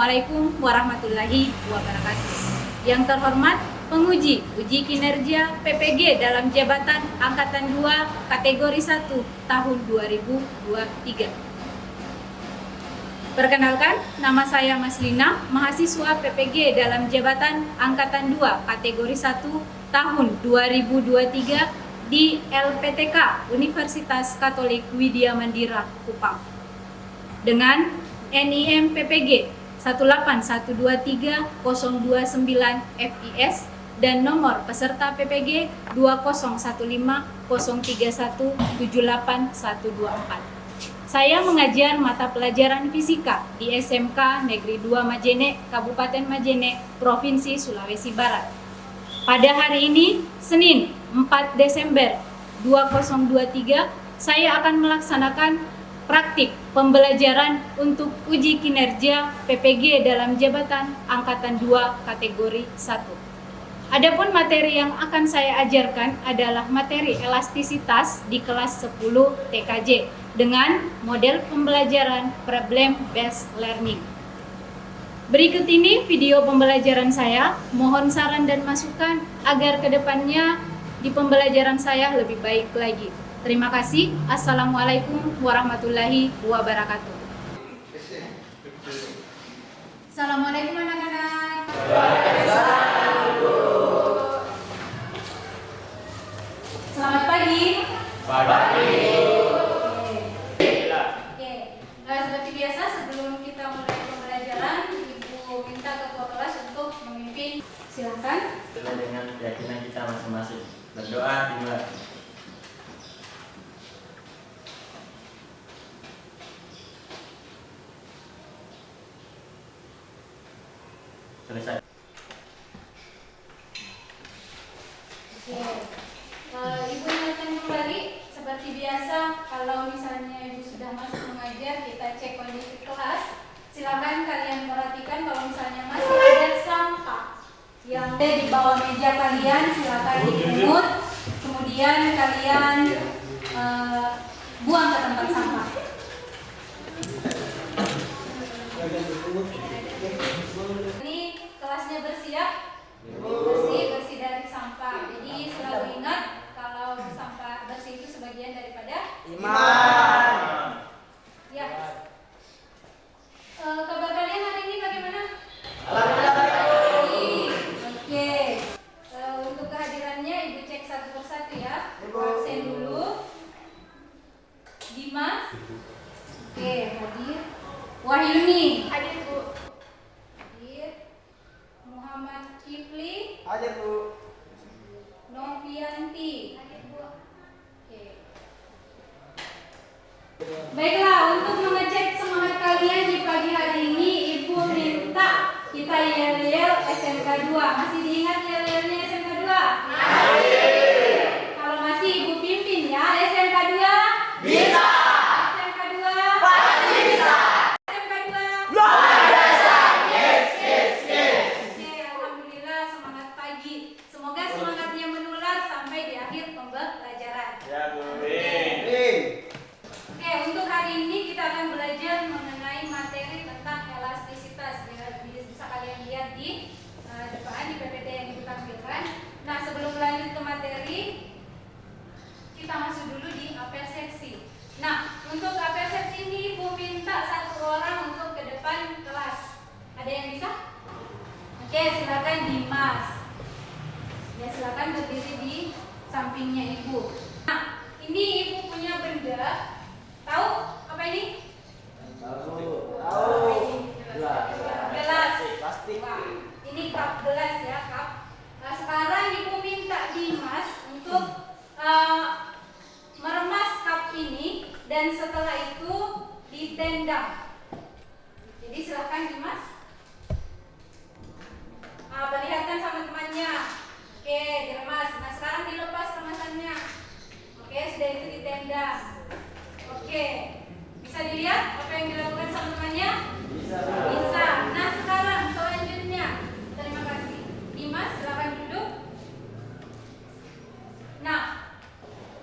Assalamualaikum warahmatullahi wabarakatuh. Yang terhormat penguji uji kinerja PPG dalam jabatan Angkatan 2 kategori 1 tahun 2023. Perkenalkan, nama saya Mas Lina, mahasiswa PPG dalam jabatan Angkatan 2 kategori 1 tahun 2023 di LPTK Universitas Katolik Widya Mandira Kupang. Dengan NIM PPG 18123-029 FIS dan nomor peserta PPG 20150317824. Saya mengajar mata pelajaran fisika di SMK Negeri 2 Majene, Kabupaten Majene, Provinsi Sulawesi Barat. Pada hari ini, Senin 4 Desember 2023, saya akan melaksanakan praktik pembelajaran untuk uji kinerja PPG dalam jabatan Angkatan 2 kategori 1. Adapun materi yang akan saya ajarkan adalah materi elastisitas di kelas 10 TKJ dengan model pembelajaran problem based learning. Berikut ini video pembelajaran saya. Mohon saran dan masukan agar kedepannya di pembelajaran saya lebih baik lagi. Terima kasih. Assalamualaikum warahmatullahi wabarakatuh. Assalamualaikum anak-anak. Selamat pagi. Pagi. Seperti biasa sebelum kita mulai pembelajaran, Ibu minta ketua kelas untuk memimpin. Silakan. Sesuai dengan keyakinan kita masing-masing. Berdoa dimulai. Selesai. Ibu ingatkan kembali seperti biasa, kalau misalnya Ibu sudah masuk mengajar, kita cek kondisi kelas. Silakan kalian perhatikan kalau misalnya masih ada sampah yang ada di bawah meja kalian, silakan dipungut, kemudian kalian buang ke tempat sampah. Ini kelasnya bersiap, bersih dari sampah. Jadi selalu ingat kalau sampah bersih itu sebagian daripada Iman. Ya. Kabar kalian hari ini bagaimana? Alhamdulillah baik. Oke. Untuk kehadirannya Ibu cek satu persatu ya. Absen dulu. Dimas. Oke, hadir. Wahyuni. Hadir, Bu. Hadir. Muhammad Kifli. Hadir, Bu. Novianti. Hadir, Bu. Oke. Baiklah, untuk mengecek semangat kalian di pagi hari ini, Ibu minta kita yel-yel SMK 2. Masih diingat yel-yelnya SMK 2? Masih. Kalau masih Ibu pimpin ya, SMK 2? Bisa. SMK 2? Pasti bisa. SMK 2? Luar biasa. Yes. Oke, alhamdulillah semangat pagi. Semoga semangatnya menular sampai di akhir pembelajaran. Ya, Bu. Oke, untuk hari ini kita akan belajar mengenai materi tentang elastisitas. Bisa kalian lihat di depan di PPT yang Ibu tampilkan. Nah, sebelum lanjut ke materi, kita masuk dulu di apersepsi. Nah, untuk apersepsi ini Ibu minta satu orang untuk ke depan kelas. Ada yang bisa? Oke, silakan Dimas. Ya, silakan berdiri di sampingnya Ibu. Nah, ini Ibu punya benda. Tahu apa ini? Tahu. Gelas. Plastik. Wah, ini cup gelas ya, cup. Nah, sekarang Ibu minta Dimas untuk meremas cup ini dan setelah itu ditendang. Jadi silakan Dimas. Perlihatkan sama temannya. Oke, diremas. Nah, sekarang dilepas remasannya. Oke, sudah itu ditendang. Oke, bisa dilihat apa yang dilakukan sama temannya? Bisa. Nah, sekarang selanjutnya, terima kasih. Dimas, silakan duduk. Nah,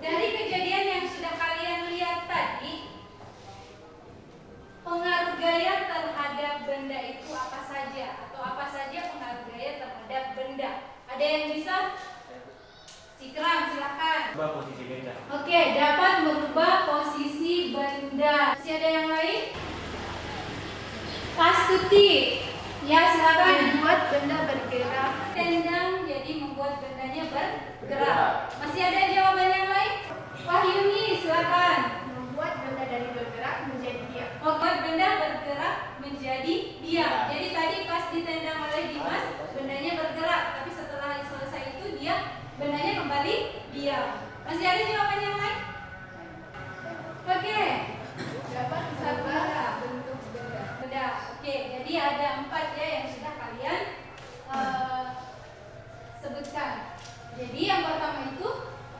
dari kejadian yang sudah kalian lihat tadi, pengaruh gaya terhadap benda itu apa Ubah posisi benda. Oke, dapat merubah posisi benda. Masih ada yang lain? Pastuti. Ya, silakan. Membuat benda bergerak. Tendang jadi membuat bendanya bergerak. Masih ada jawaban yang lain? Wahyuni, silakan. Membuat benda dari bergerak menjadi diam. Membuat benda bergerak menjadi diam. Jadi tadi pas ditendang oleh Dimas, bendanya bergerak, tapi setelah selesai itu bendanya kembali diam. Masih ada jawaban yang lain? Oke. Dapat merubah bentuk benda. Benda. Oke, jadi ada 4 ya yang sudah kalian sebutkan. Jadi yang pertama itu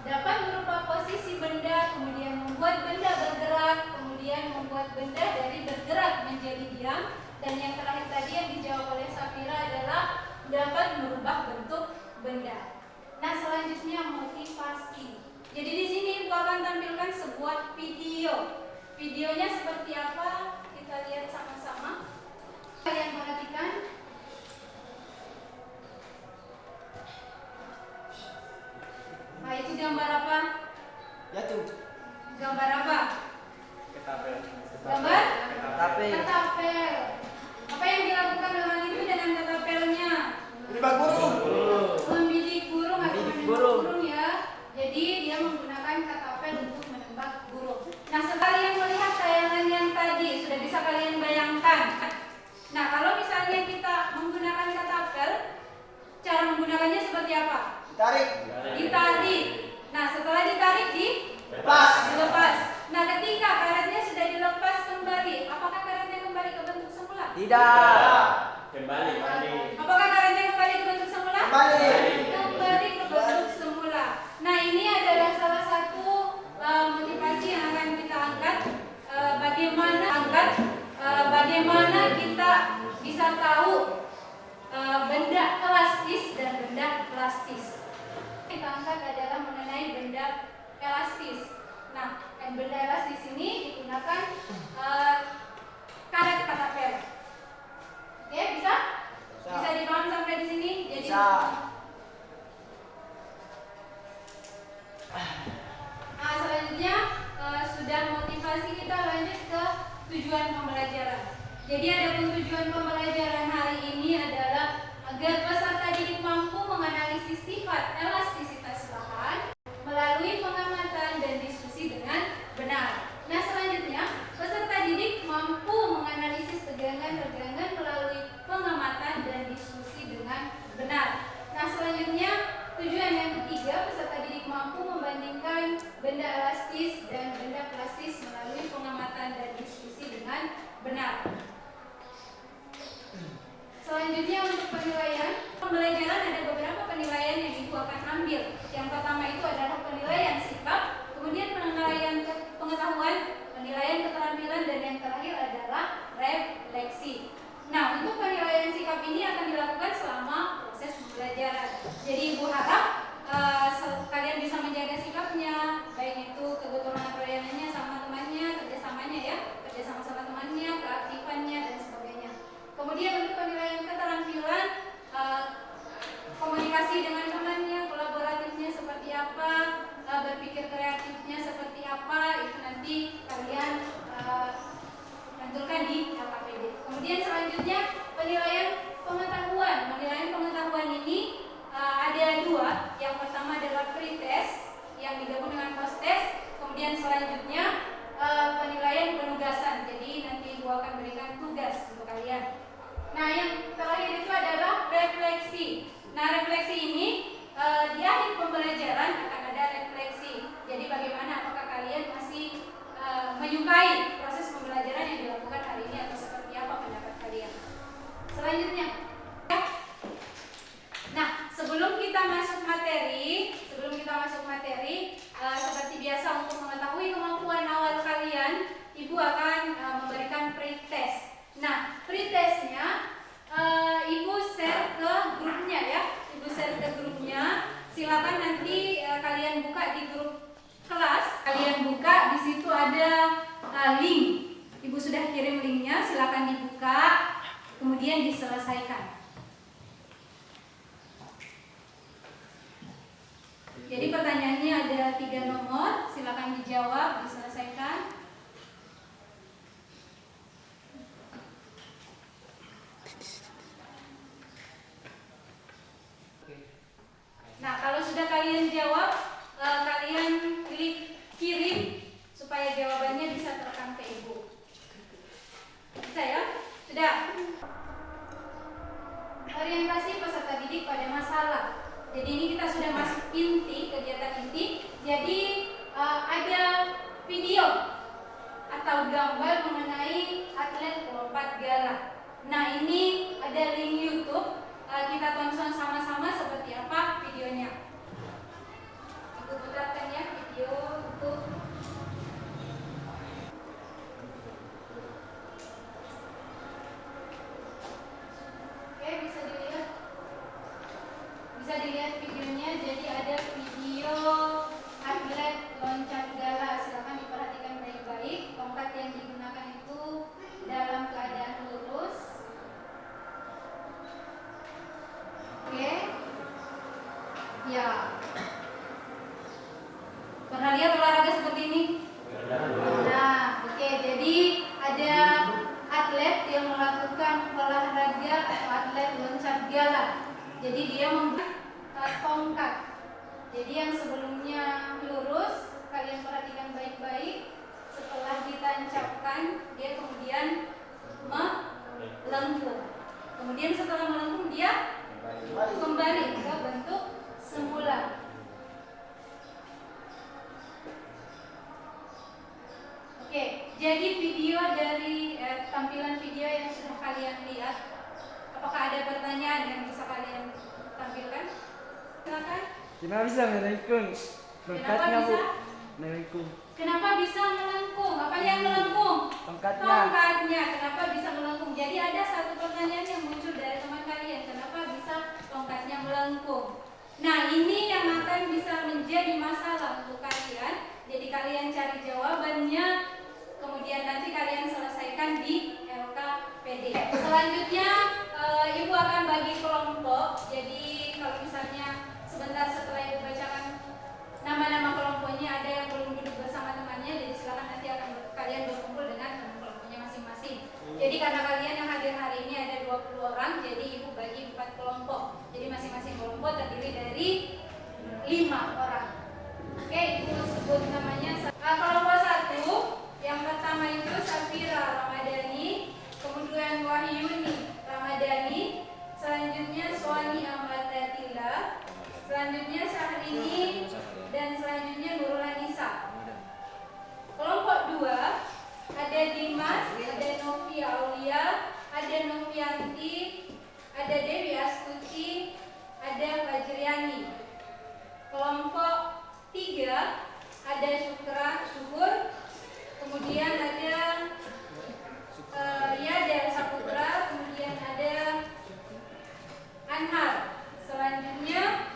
dapat merubah posisi benda, kemudian membuat benda bergerak, kemudian membuat benda dari bergerak menjadi diam, dan yang terakhir tadi yang dijawab oleh Safira adalah dapat merubah bentuk benda. Nah, selanjutnya motivasi. Jadi di sini Ibu akan tampilkan sebuah video. Videonya seperti apa? Kita lihat sama-sama. Kalian perhatikan. Nah, itu gambar apa? Ya tuh. Gambar apa? Ketapel. Gambar? Tapi Ketapel. Apa yang dilakukan orang itu dengan ketapelnya? berubah burung. Membidik burung atau Membidik menembak burung. burung ya. Jadi dia menggunakan ketapel untuk menembak burung. Nah, setelah kalian melihat tayangan yang tadi, sudah bisa kalian bayangkan. Nah, kalau misalnya kita menggunakan ketapel, cara menggunakannya seperti apa? Tarik. Ditarik. Nah, setelah ditarik Lepas. dilepas. Nah, ketika karetnya sudah dilepas kembali, apakah karetnya kembali ke bentuk semula? Tidak. Kembali. Apakah karetnya kembali ke bentuk semula? Kembali. Kembali ke bentuk semula. Nah, ini adalah salah satu motivasi yang akan kita angkat. Bagaimana kita bisa tahu benda elastis dan benda plastis. Kita angkat adalah mengenai benda elastis. Nah, benda elastis ini digunakan karet ketapel. Oke, bisa? Bisa dipaham sampai di sini? Jadi Bisa. Nah, selanjutnya sudah motivasi, kita lanjut ke tujuan pembelajaran. Jadi adapun tujuan pembelajaran hari ini adalah agar peserta didik mampu menganalisis sifat elastisitas lahan melalui pengamatan dan diskusi dengan benar. Nah, selanjutnya peserta didik mampu menganalisis tegangan-tegangan melalui pengamatan dan diskusi dengan benar. Nah, selanjutnya tujuan yang ketiga, peserta didik mampu membandingkan benda elastis dan benda plastis melalui pengamatan dan diskusi dengan benar. Selanjutnya untuk penilaian pembelajaran, ada beberapa penilaian yang Ibu akan ambil. Yang pertama itu adalah penilaian sikap, kemudian penilaian pengetahuan, penilaian keterampilan, dan yang terakhir adalah refleksi. Nah, untuk penilaian sikap ini akan dilakukan selama proses pembelajaran. Jadi Ibu harap kalian bisa menjaga sikapnya, baik itu kebetulan sama temannya, kerjasamanya ya, kerjasama sama temannya, keaktifannya, dan sebagainya. Kemudian untuk penilaian keterampilan, komunikasi dengan temannya, kolaboratifnya seperti apa, berpikir kreatifnya seperti apa, itu nanti kalian tentukan di LKPD. Kemudian selanjutnya penilaian pengetahuan. Penilaian pengetahuan ini ada 2. Yang pertama adalah pre-test yang digabung dengan post-test. Kemudian selanjutnya penilaian penugasan. Jadi nanti Ibu akan berikan tugas untuk kalian. Nah, yang terakhir itu adalah refleksi. Nah, refleksi ini di akhir pembelajaran akan ada refleksi. Jadi bagaimana, apakah kalian masih menyukai proses pembelajaran yang dilakukan hari ini atau seperti apa pendapat kalian? Selanjutnya, nah, sebelum kita masuk materi, seperti biasa untuk mengetahui kemampuan awal kalian, Ibu akan memberikan pre-test. Nah, pre-testnya Ibu share ke grupnya ya. Ibu share ke grupnya. Silakan nanti kalian buka di grup kelas. Kalian buka, di situ ada link. Ibu sudah kirim linknya. Silakan dibuka, kemudian diselesaikan. Jadi pertanyaannya ada 3 Jadi ada video atau gambar mengenai atlet lompat gala. Nah, ini ada link YouTube. Kita tonton sama-sama seperti apa videonya. Aku putarkan ya video untuk bisa dilihat videonya. Jadi ada video atlet loncat gala. Silakan diperhatikan baik-baik. Tongkat yang digunakan itu dalam keadaan lurus. Oke. Ya. Pernah lihat olahraga seperti ini? Nah, oke. Jadi ada atlet yang melakukan olahraga atlet loncat gala. Jadi dia menggunakan tongkat. Jadi yang sebelumnya lurus, kalian perhatikan baik-baik. Setelah ditancapkan, dia kemudian melengkung. Kemudian setelah melengkung, dia kembali ke bentuk semula. Oke, jadi video dari tampilan video yang sudah kalian lihat, apakah ada pertanyaan yang bisa kalian tampilkan? Silakan. Kenapa bisa melengkung? Tongkatnya Bu. Melengkung. Kenapa bisa melengkung? Apa yang melengkung? Tongkatnya. Tongkatnya. Kenapa bisa melengkung? Jadi ada satu pertanyaan yang muncul dari teman kalian. Kenapa bisa tongkatnya melengkung? Nah, ini yang akan bisa menjadi masalah untuk kalian. Jadi kalian cari jawabannya, kemudian nanti kalian selesaikan di LKPD. Selanjutnya Ibu akan bagi kelompok. Jadi kalau misalnya sebentar setelah Ibu bacakan nama-nama kelompoknya, ada yang belum duduk bersama temannya, jadi silakan nanti kalian berkumpul dengan teman kelompoknya masing-masing. Jadi karena kalian yang hadir hari ini ada 20 orang, jadi Ibu bagi 4 kelompok. Jadi masing-masing kelompok terdiri dari 5 orang. Oke, Ibu sebut namanya. Kelompok 1, yang pertama itu Safira Ramadhani, kemudian Wahyuni Ramadhani, selanjutnya Suwani Ahmad Datila, selanjutnya Syahrini, dan selanjutnya Nurul Anissa. Kelompok 2 ada Dimas, ada Novia Aulia, ada Novianti, ada Dewi Astuti, ada Fajriani. Kelompok 3 ada Syukur, kemudian ada Yada Saputra, kemudian ada Anhar, selanjutnya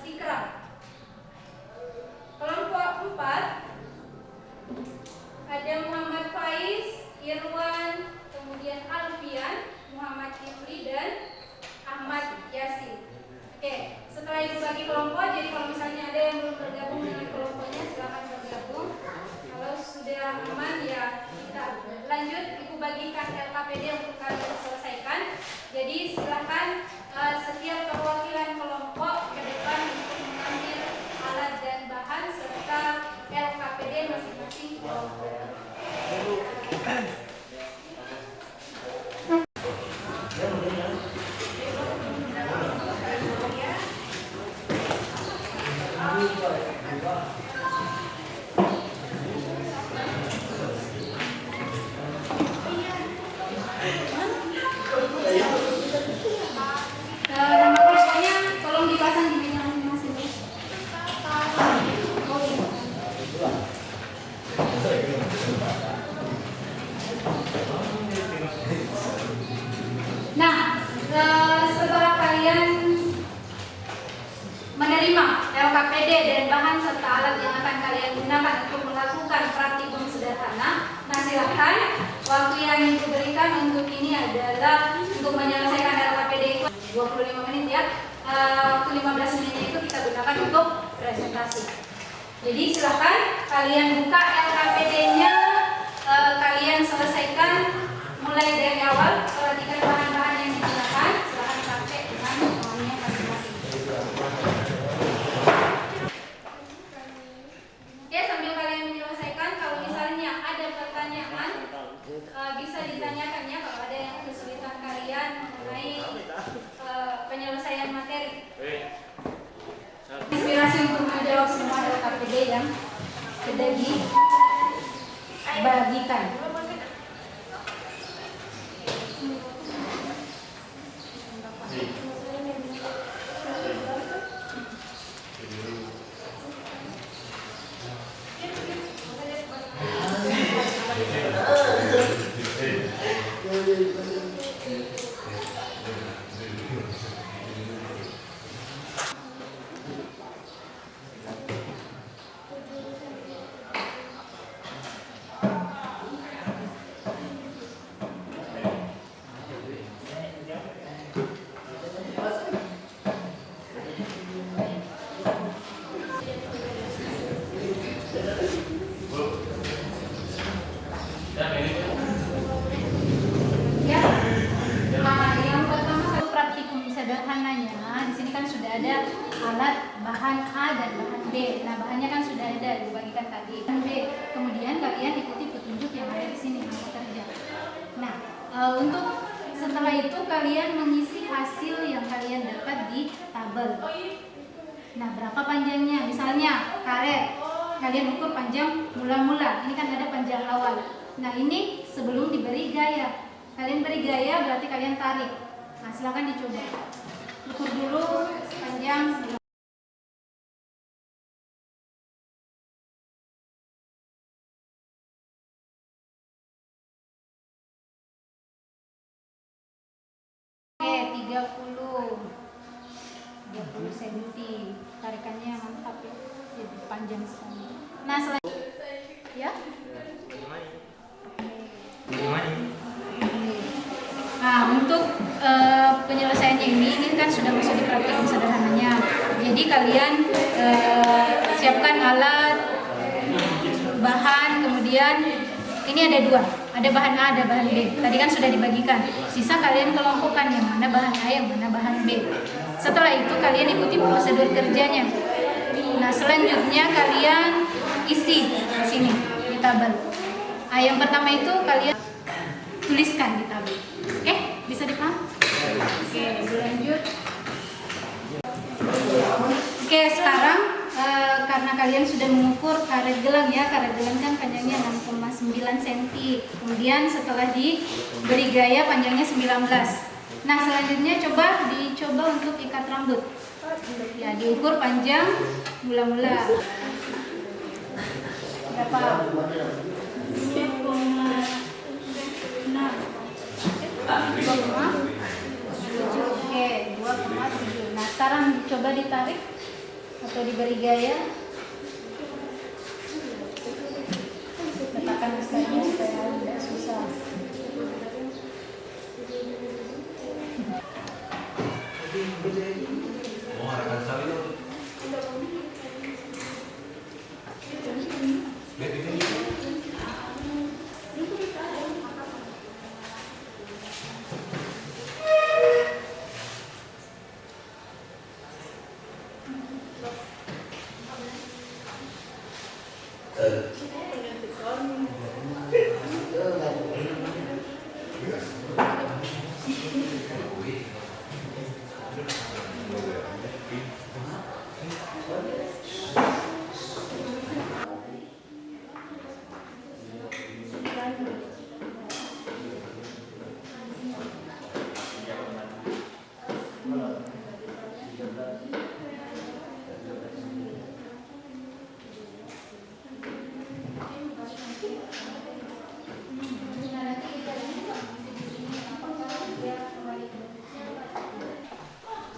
Zikra. Kelompok 4 ada Muhammad Faiz, Irwan, kemudian Alfian, Muhammad Kifli, dan Ahmad Yasin. Oke, setelah Ibu bagi kelompok, jadi kalau misalnya ada yang belum bergabung dengan kelompoknya, silakan bergabung. Kalau sudah aman ya kita lanjut. Ibu bagikan LKPD untuk kalian selesaikan. Jadi silakan setiap perwakilan kelompok ke depan untuk mengambil alat dan bahan serta LKPD masing-masing kelompok. Nama kelompoknya tolong dipasang di meja masing-masing. Nah, setelah kalian menerima LKPD dan bahan serta alat yang akan kalian gunakan untuk melakukan praktikum sederhana, nah silahkan waktu yang diberikan untuk ini adalah untuk menyelesaikan LKPD itu 25 menit ya. Waktu 15 menit itu kita gunakan untuk presentasi. Jadi silahkan kalian buka LKPD-nya, kalian selesaikan mulai dari awal, perhatikan bahan-bahan yang digunakan, silahkan pakai dengan temannya masing-masing. Oke, sambil kalian menyelesaikan, kalau misalnya ada pertanyaan, bisa ditanyakan ya kalau ada yang kesulitan kalian mengenai penyelesaian materi. Inspirasi kasih untuk menjawab semua LKPD yang sudah dibagikan. Yang pertama praktikum sederhananya. Di sini kan sudah ada alat bahan A dan bahan B. Nah, bahannya kan sudah ada dibagikan tadi. B. Kemudian kalian ikuti petunjuk yang ada di sini kerja. Nah, untuk setelah itu kalian mengisi hasil yang kalian dapat di tabel. Nah, berapa panjangnya? Misalnya karet, kalian ukur panjang mula-mula. Ini kan ada panjang awal. Nah, ini sebelum diberi gaya. Kalian beri gaya berarti kalian tarik. Nah, silakan dicoba. Ukur dulu panjang. Oke, 30 cm. Tarikannya mantap ya. Jadi panjang sekali. Nah, selanjutnya ya. Nah, untuk penyelesaiannya ini kan sudah masuk di praktikum sederhananya. Jadi kalian siapkan alat, bahan, kemudian ini ada dua, ada bahan A, ada bahan B. Tadi kan sudah dibagikan. Sisa kalian kelompokkan yang mana bahan A, yang mana bahan B. Setelah itu kalian ikuti prosedur kerjanya. Nah, selanjutnya kalian isi di sini di tabel. Yang pertama itu kalian tuliskan di tabel. Oke, bisa dipaham? Oke, berlanjut. Oke, sekarang karena kalian sudah mengukur karet gelang ya, karet gelang kan panjangnya 6,9 cm. Kemudian setelah diberi gaya panjangnya 19. Nah, selanjutnya dicoba untuk ikat rambut. Ya, diukur panjang mula-mula. Berapa? 2,7. Oke, 2,7. Nah, sekarang coba ditarik atau diberi gaya. Letakkan mustahilnya supaya tidak susah.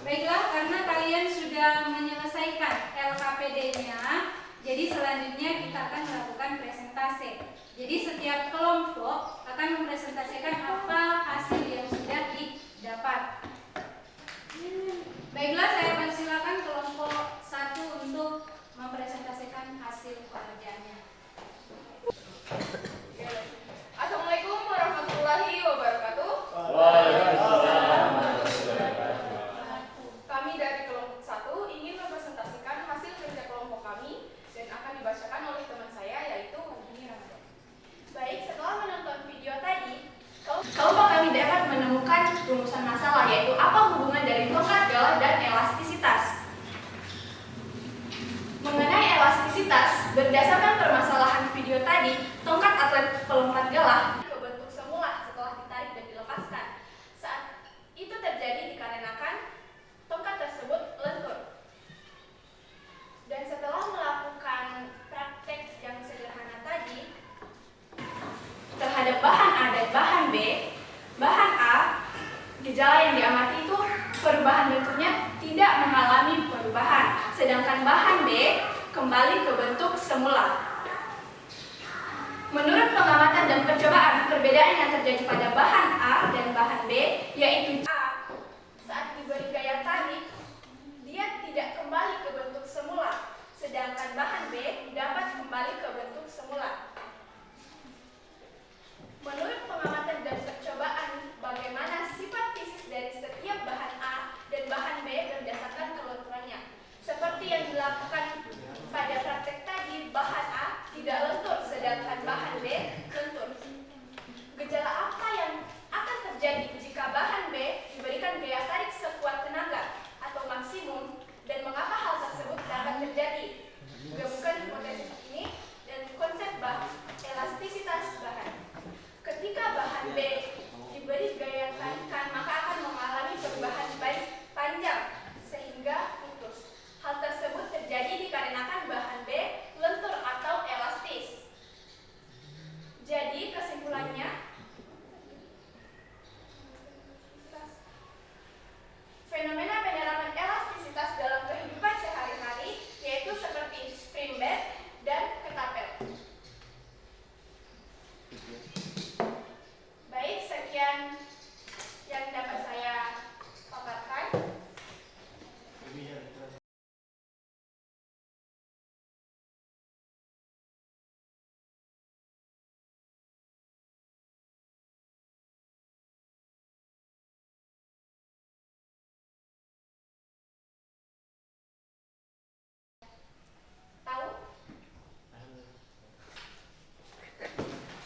Baiklah, karena kalian sudah menyelesaikan LKPD-nya, jadi selanjutnya kita akan melakukan presentasi. Jadi setiap kelompok akan mempresentasikan apa hasil yang sudah didapat. Baiklah, saya persilakan kelompok 1 untuk mempresentasikan hasil pekerjaannya. Assalamualaikum warahmatullahi wabarakatuh. Kami dari kelompok 1 ingin mempresentasikan hasil kerja kelompok kami dan akan dibacakan oleh teman saya, yaitu Wahini Ramadan. Baik, setelah menonton video tadi, kelompok kami dapat menemukan rumusan masalah, yaitu apa hubungan dari tongkat galah dan elastisitas. elastisitas, berdasarkan permasalahan video tadi, tongkat atlet pelompat galah kebentuk semula setelah ditarik dan dilepaskan. Saat itu terjadi dikarenakan tongkat tersebut lentur. Dan setelah melakukan praktek yang sederhana tadi terhadap bahan A dan bahan B, bahan A, gejala yang diamati itu perubahan bentuknya tidak mengalami perubahan, sedangkan bahan B kembali ke bentuk semula. Menurut pengamatan dan percobaan, perbedaan yang terjadi pada bahan A dan bahan B yaitu A saat diberi gaya tarik dia tidak kembali ke bentuk semula, sedangkan bahan B dapat kembali ke bentuk semula. Menurut pengamatan dan percobaan, bagaimana sifat fisik dari setiap bahan A dan bahan B berdasarkan kelenturannya. Seperti yang dilakukan pada praktek tadi, bahan A tidak lentur, sedangkan bahan B lentur. Gejala apa yang akan terjadi jika bahan B diberikan gaya tarik sekuat tenaga atau maksimum, dan mengapa hal tersebut dapat terjadi? Gabungkan hipotesis ini dan konsep elastisitas bahan. Ketika bahan B diberi gaya tarikan, maka akan mengalami perubahan panjang sehingga putus. Hal tersebut terjadi dikarenakan bahan B lentur atau elastis. Jadi kesimpulannya, fenomena penerapan elastisitas dalam kehidupan sehari-hari yaitu seperti spring bed dan ketapel. Baik, sekian yang dapat saya paparkan. Tahu?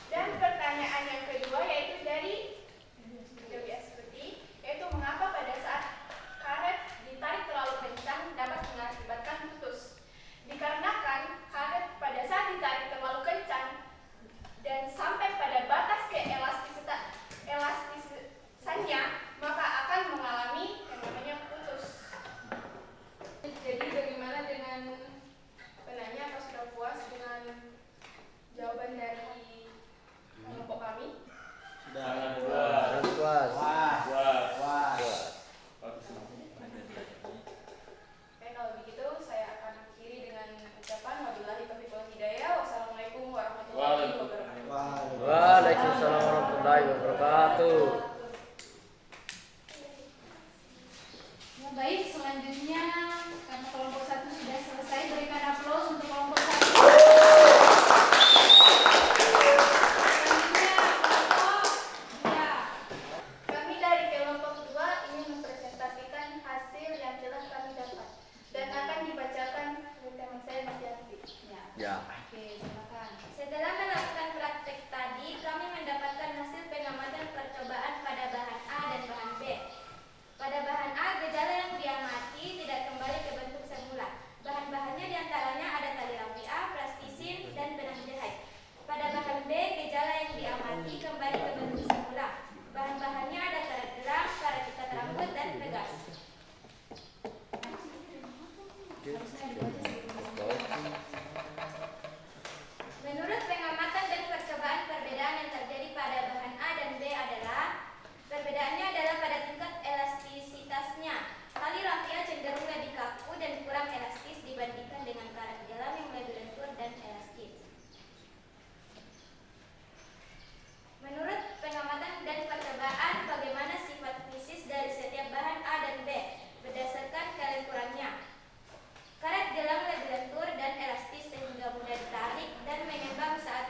Dan pertanyaan yang kedua yaitu dari WSPT, yaitu mengapa pada saat karet ditarik terlalu kencang dapat mengakibatkan putus. Dikarenakan karet pada saat ditarik terlalu kencang dan sampai pada batas elastisanya, maka akan mengalami yang namanya putus. Jadi bagaimana dengan penanya? Apa sudah puas dengan jawaban dari kelompok kami? Sangat puas. Puas. Oke, kalau begitu saya akan akhiri dengan ucapan wabillahi taufiq wal hidayah. Wassalamualaikum warahmatullahi wabarakatuh. Waalaikumsalam warahmatullahi wabarakatuh. Ya, baik, selanjutnya karena kelompok 1 sudah selesai, berikan aplaus untuk kelompok 1. Selanjutnya kelompok 2. Kami dari kelompok 2 ingin mempresentasikan hasil yang telah kami dapat dan akan dibacakan oleh teman saya Mas Yanti. Ya. Oke, silakan. Setelah melakukan praktek tadi, kami mendapatkan hasil pengamatan percobaan pada bahan A dan bahan B. Pada bahan A, gejala yang diamati tidak kembali ke bentuk semula. Bahan-bahannya diantaranya ada tali rafia, A, plastisin, dan benang jahit. Pada bahan B, gejala yang diamati kembali ke bentuk semula. Bahan-bahannya ada karet geram, karet ikat rambut, dan pegas. Menurut pengamatan dan percobaan, perbedaan yang terjadi pada bahan A dan B adalah perbedaannya adalah pada tingkat elastisitasnya. Tali rafia cenderung lebih kaku dan kurang elastis dibandingkan dengan karet gelam yang lebih lentur dan elastis. Menurut pengamatan dan percobaan, bagaimana sifat fisis dari setiap bahan A dan B berdasarkan kelenturannya. Karet gelam lebih lentur dan elastis sehingga mudah ditarik dan mengembang saat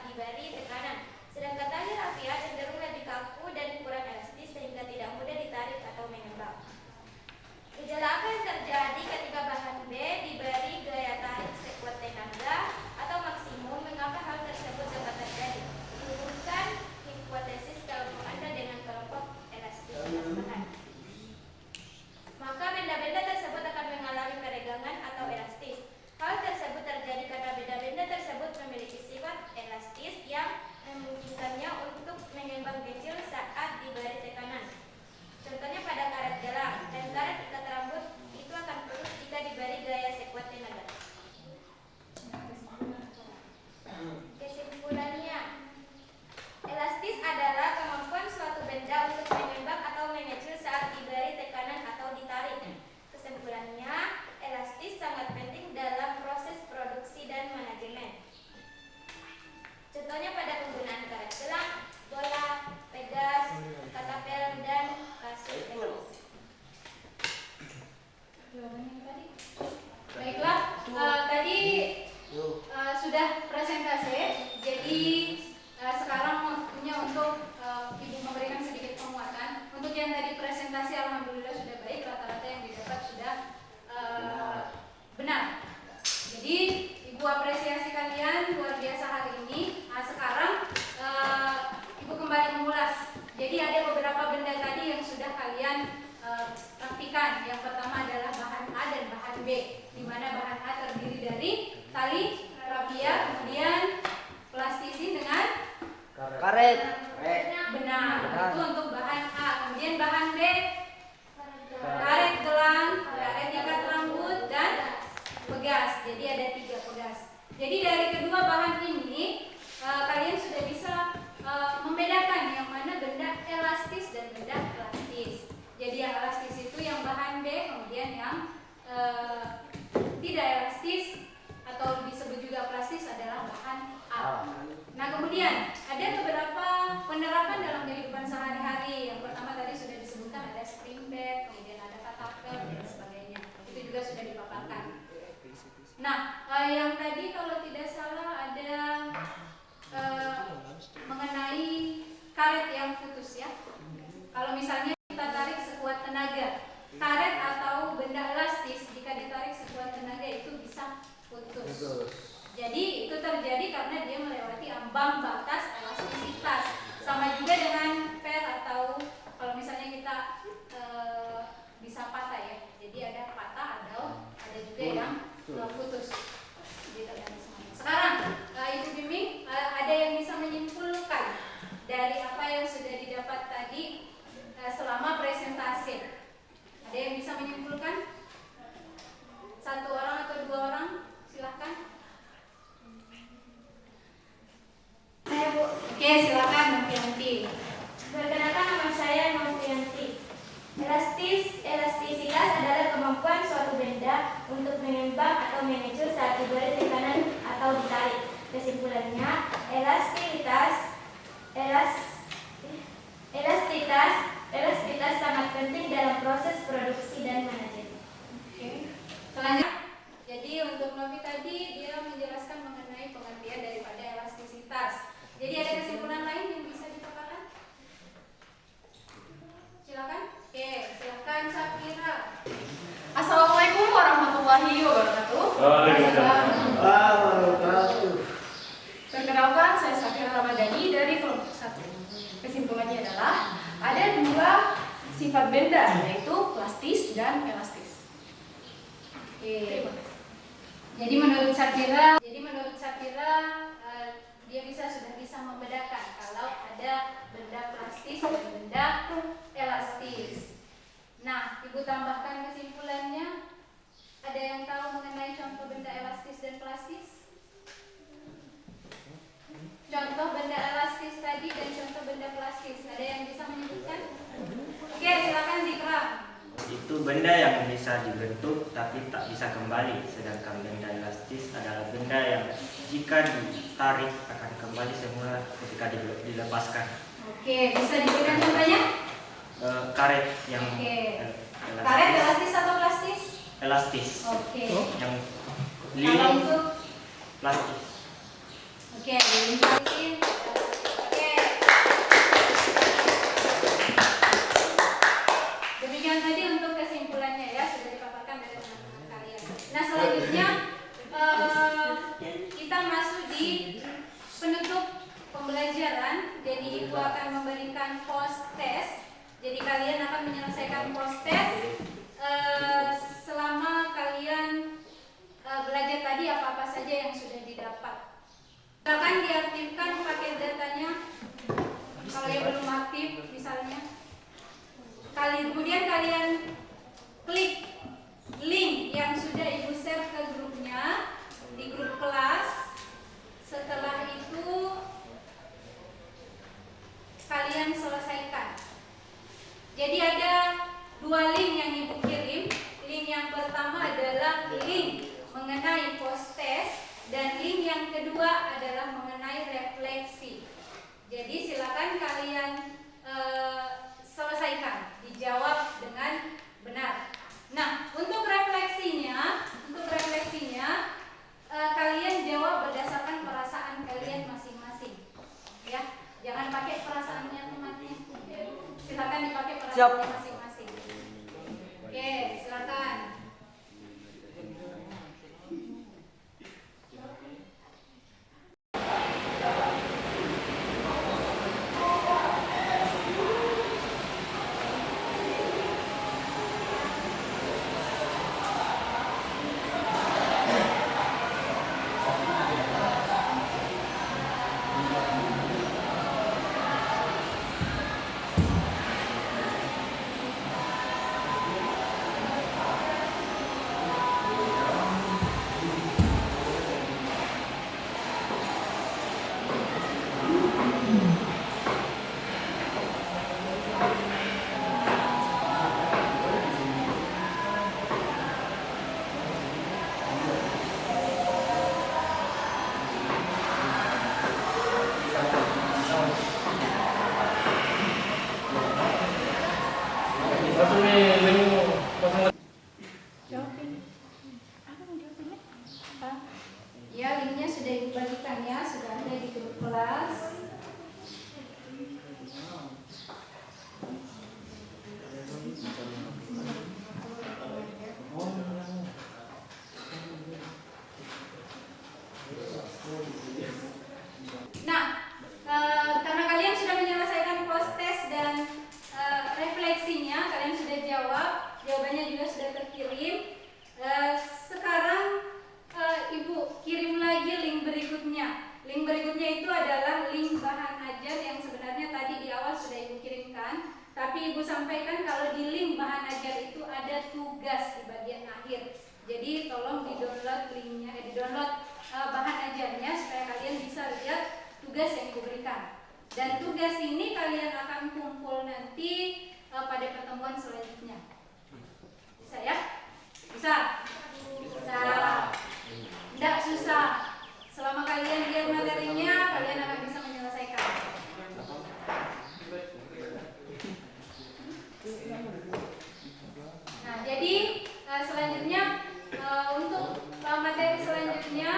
Jadi dari kedua bahan ini kalian sudah bisa membedakan yang mana benda elastis dan benda elastis. Jadi yang elastis itu yang bahan B, kemudian yang tidak elastis atau disebut juga plastis adalah bahan A. Nah, kemudian ada beberapa penerapan dalam kehidupan sehari-hari. Yang pertama tadi sudah disebutkan ada spring bed, kemudian ada katapel dan sebagainya. Itu juga sudah dipaparkan. Nah, yang tadi kalau tidak salah ada mengenai karet yang putus ya. Kalau misalnya kita tarik sekuat tenaga, karet atau benda elastis jika ditarik sekuat tenaga itu bisa putus. Jadi itu terjadi karena dia melewati ambang batas elastisitas. Sama juga dengan per atau kalau misalnya kita bisa patah ya. Jadi ada patah atau ada juga yang putus. Jadi tergantung semuanya. Sekarang Ibu Bimbing ada yang bisa menyimpulkan dari apa yang sudah didapat tadi selama presentasi. Ada yang bisa menyimpulkan? Satu orang atau dua orang? Silahkan. Saya Bu. Oke, silakan Novianti. Perkenalkan, nama saya Novianti. Elastisitas adalah kemampuan suatu benda untuk mengembang atau mengecil saat diberi tekanan atau ditarik. Kesimpulannya, elastisitas sangat penting dalam proses produksi dan manajemen. Oke. Selanjutnya, jadi untuk Novi tadi dia menjelaskan mengenai pengertian daripada elastisitas. Jadi ada kesimpulan lain yang bisa dipaparkan? Silakan. Oke, silakan Safira. Assalamualaikum warahmatullahi wabarakatuh. Perkenalkan, saya Safira Ramadhani dari kelompok 1. Kesimpulannya adalah ada dua sifat benda, yaitu plastis dan elastis. Oke. Jadi menurut Safira dia sudah bisa membedakan kalau ada benda plastis dan benda elastis. Nah, Ibu tambahkan kesimpulannya. Ada yang tahu mengenai contoh benda elastis dan plastis? Contoh benda elastis tadi dan contoh benda plastis. Ada yang bisa menyebutkan? Oke, silakan Zikra. Itu benda yang bisa dibentuk tapi tak bisa kembali, sedangkan benda elastis adalah benda yang jika ditarik akan kembali semula ketika dilepaskan. Oke, bisa diberikan contohnya? Karet yang Oke. elastis. Karet elastis atau plastis? Elastis. Oke. Yang Kalau lilin untuk plastis. oke, lilin. Oke. Demikian tadi untuk kesimpulannya ya, sudah dipaparkan dari teman-teman kalian. Nah, selanjutnya kita masuk di penutup pembelajaran. Jadi Ibu akan memberikan post test. Jadi kalian akan menyelesaikan post test selama kalian belajar tadi apa-apa saja yang sudah didapat. Silakan diaktifkan paket datanya. Kalau yang belum aktif misalnya. Kemudian kalian klik link yang sudah Ibu share ke grupnya di grup kelas. Setelah itu kalian selesaikan. Jadi ada dua link yang Ibu kirim. Link yang pertama adalah link mengenai post test dan link yang kedua adalah mengenai refleksi. Jadi silakan kalian selesaikan, dijawab dengan benar. Nah, untuk refleksinya kalian jawab berdasarkan perasaan kalian masing-masing. Ya, jangan pakai perasaannya temannya. Silakan dipakai perasaannya masing-masing. Oke, silakan. Ya, linknya sudah Ibu bagikan ya, sudah ada di grup kelas. Nah, karena kalian sudah menyelesaikan post test dan refleksinya, kalian sudah jawab, jawabannya juga sudah terkirim. Sekarang Ibu kirim lagi link berikutnya. Link berikutnya itu adalah link bahan ajar yang sebenarnya tadi di awal sudah Ibu kirimkan. Tapi Ibu sampaikan kalau di link bahan ajar itu ada tugas di bagian akhir. Jadi tolong di-download linknya, di-download bahan ajarnya supaya kalian bisa lihat tugas yang Ibu berikan. Dan tugas ini kalian akan kumpul nanti pada pertemuan selanjutnya. Bisa ya? Bisa? Bisa. Tidak susah. Selama kalian lihat materinya, kalian akan bisa menyelesaikan. Nah, jadi selanjutnya untuk materi selanjutnya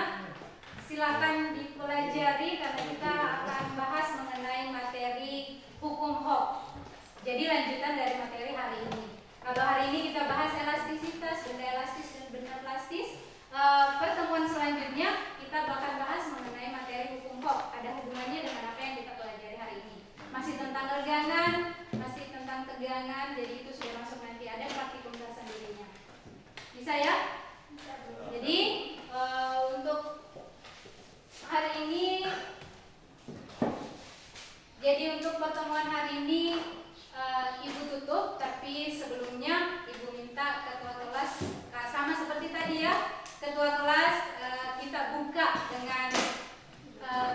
silakan dipelajari karena kita akan bahas mengenai materi hukum Hooke. Jadi lanjutan dari materi hari ini. Kalau hari ini kita bahas elastisitas, benda elastis dan benda plastis, pertemuan selanjutnya kita akan bahas mengenai materi hukum Hooke. Ada hubungannya dengan apa yang kita pelajari hari ini. Masih tentang regangan, masih tentang tegangan, jadi itu sudah masuk nanti ada praktikum tersendirinya. Bisa ya? Jadi untuk hari ini, jadi untuk pertemuan hari ini Ibu tutup, tapi sebelumnya Ibu minta ketua kelas sama seperti tadi ya, ketua kelas kita buka dengan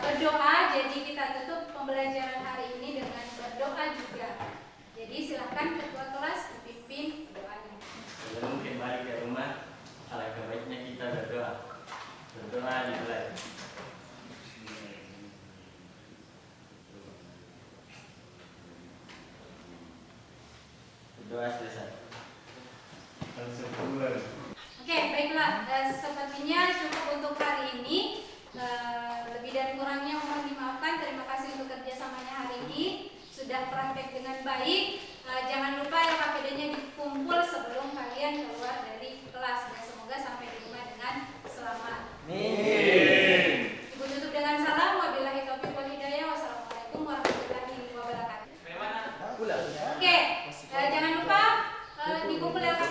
berdoa. Jadi kita tutup pembelajaran hari ini dengan berdoa juga. Jadi silahkan ketua kelas dipimpin doanya. Sebelum kembali ke rumah, alangkah baiknya kita berdoa. Berdoa dimulai. Berdoa selesai. Oke, baiklah. Sepertinya cukup untuk hari ini. Lebih dan kurangnya mohon dimaafkan. Terima kasih untuk kerjasamanya hari ini. Sudah praktek dengan baik. Jangan lupa LKPD-nya dikumpul sebelum kalian keluar dari kelas. Dan semoga sampai di rumah dengan selamat. Amin. Ibu tutup dengan salam. Wabillahi taufiq wal hidayah. Wassalamualaikum warahmatullahi wabarakatuh. Oke, jangan lupa dikumpul LKPD.